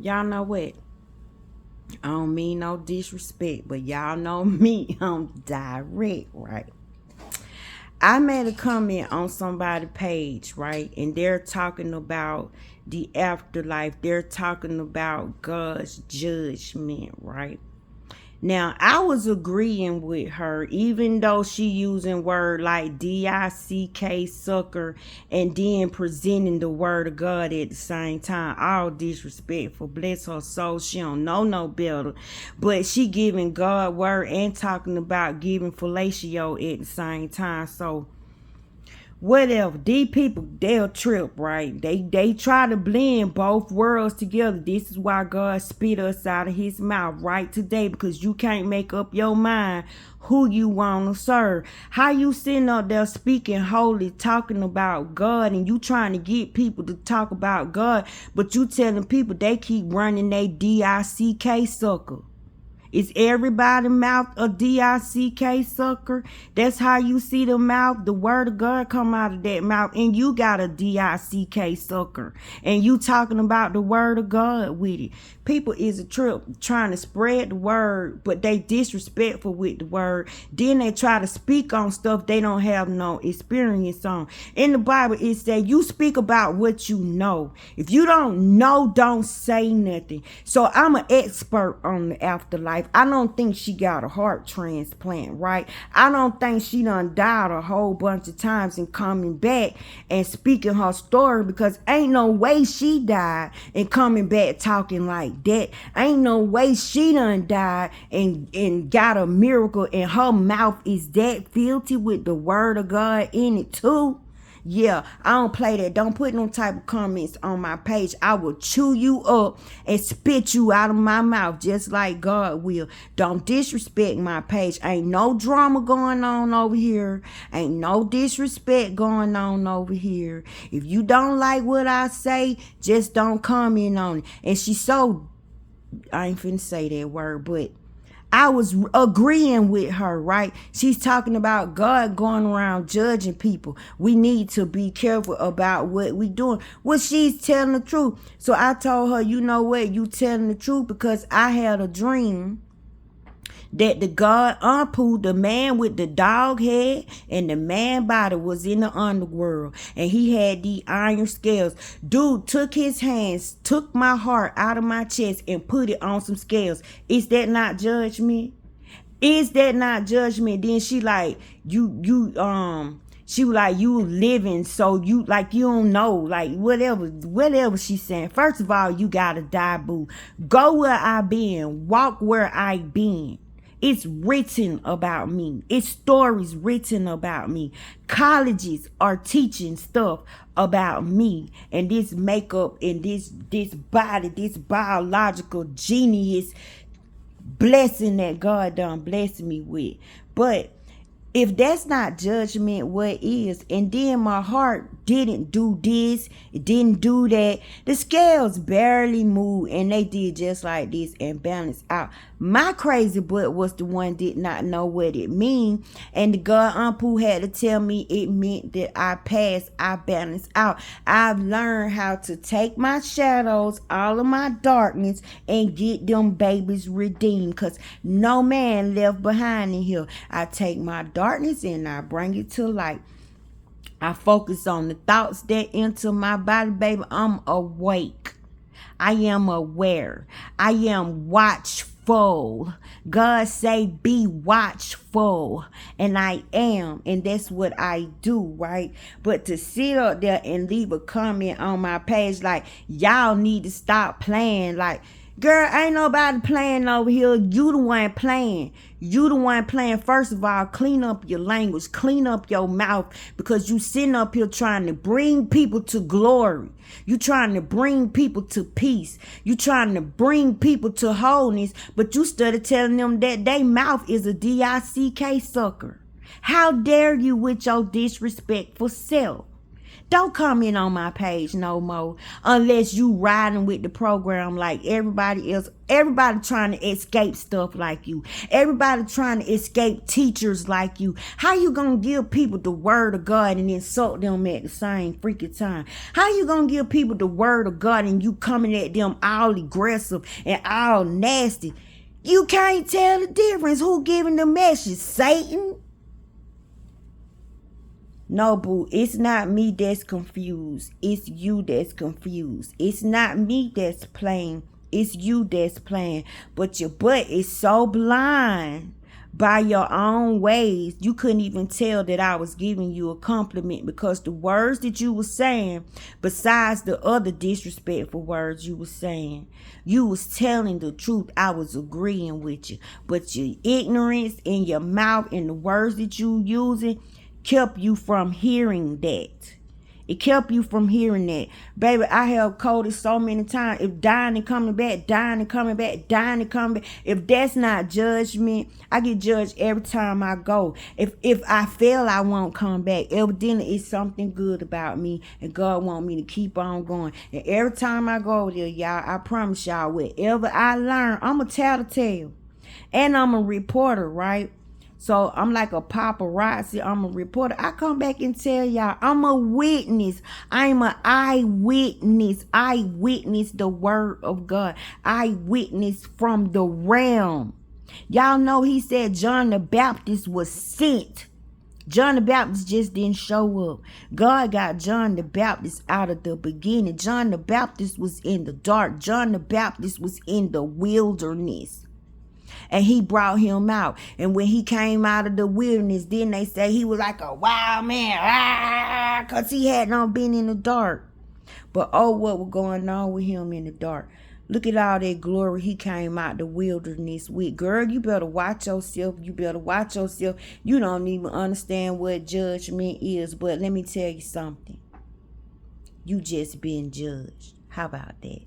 Y'all know what? I don't mean no disrespect, but y'all know me. I'm direct, right? I made a comment on somebody's page, right? And they're talking about the afterlife. They're talking about God's judgment, right? Now, I was agreeing with her, even though she using word like D-I-C-K, sucker, and then presenting the word of God at the same time. All disrespectful. Bless her soul. She don't know no better. But she giving God word and talking about giving fellatio at the same time. So, whatever, these people, they'll trip, right? They try to blend both worlds together. This is why God spit us out of his mouth right today, because you can't make up your mind who you want to serve. How you sitting up there speaking holy, talking about God, and you trying to get people to talk about God, but you telling people they keep running they D-I-C-K sucker. Is everybody mouth a D-I-C-K sucker? That's how you see the mouth. The word of God come out of that mouth, and you got a D-I-C-K sucker. And you talking about the word of God with it. People is a trip trying to spread the word, but they disrespectful with the word. Then they try to speak on stuff they don't have no experience on. In the Bible, it says you speak about what you know. If you don't know, don't say nothing. So I'm an expert on the afterlife. I don't think she got a heart transplant, right? I don't think she done died a whole bunch of times and coming back and speaking her story, because ain't no way she died and coming back talking like that. Ain't no way she done died and got a miracle and her mouth is that filthy with the word of God in it too. Yeah, I don't play that. Don't put no type of comments on my page. I will chew you up and spit you out of my mouth just like God will. Don't disrespect my page. Ain't no drama going on over here. Ain't no disrespect going on over here. If you don't like what I say, just don't comment on it. And she's so, I ain't finna say that word, but I was agreeing with her, right? She's talking about God going around judging people. We need to be careful about what we doing. Well, she's telling the truth. So I told her, you know what? You telling the truth, because I had a dream that the God Anpu, the man with the dog head and the man body, was in the underworld, and he had the iron scales. Dude took his hands, took my heart out of my chest and put it on some scales. Is that not judgment? Is that not judgment? Then she like, she was like, you living, so you like, you don't know, like whatever she's saying. First of all, you gotta die, boo. Go where I been, walk where I been. It's written about me. It's stories written about me. Colleges are teaching stuff about me and this makeup and this body, this biological genius blessing that God done blessed me with. But if that's not judgment, what is? And then my heart didn't do this, it didn't do that. The scales barely moved, and they did just like this and balanced out. My crazy butt was the one did not know what it mean, and the God Anpu had to tell me it meant that I passed, I balanced out. I've learned how to take my shadows, all of my darkness, and get them babies redeemed, because no man left behind in here. I take my darkness and I bring it to light. I focus on the thoughts that enter my body, baby. I'm awake. I am aware. I am watchful. God say be watchful. And I am. And that's what I do, right? But to sit up there and leave a comment on my page like, y'all need to stop playing, like, girl, ain't nobody playing over here. You the one playing. You the one playing. First of all, clean up your language. Clean up your mouth, because you sitting up here trying to bring people to glory. You trying to bring people to peace. You trying to bring people to wholeness, but you started telling them that they mouth is a D-I-C-K sucker. How dare you with your disrespectful self? Don't comment on my page no more unless you riding with the program like everybody else. Everybody trying to escape stuff like you. Everybody trying to escape teachers like you. How you gonna give people the word of God and insult them at the same freaking time? How you gonna give people the word of God and you coming at them all aggressive and all nasty? You can't tell the difference. Who giving the message? Satan? No, boo, it's not me that's confused. It's you that's confused. It's not me that's playing. It's you that's playing. But your butt is so blind by your own ways. You couldn't even tell that I was giving you a compliment because the words that you were saying, besides the other disrespectful words you were saying, you was telling the truth. I was agreeing with you. But your ignorance in your mouth and the words that you using kept you from hearing that. It kept you from hearing that. Baby, I have coded so many times. If dying and coming back, dying and coming back, dying and coming back. If that's not judgment, I get judged every time I go. If I fail, I won't come back. Evidently, it's something good about me. And God want me to keep on going. And every time I go over there, y'all, I promise y'all, whatever I learn, I'm a tattletale. And I'm a reporter, right? So I'm like a paparazzi. I'm a reporter. I come back and tell y'all, I'm a witness. I'm an eyewitness. I witness the word of God. I witness from the realm. Y'all know he said John the Baptist was sent. John the Baptist just didn't show up. God got John the Baptist out of the beginning. John the Baptist was in the dark. John the Baptist was in the wilderness. And he brought him out. And when he came out of the wilderness, then they say he was like a wild man. Because he had not been in the dark. But oh, what was going on with him in the dark? Look at all that glory he came out the wilderness with. Girl, you better watch yourself. You better watch yourself. You don't even understand what judgment is. But let me tell you something. You just been judged. How about that?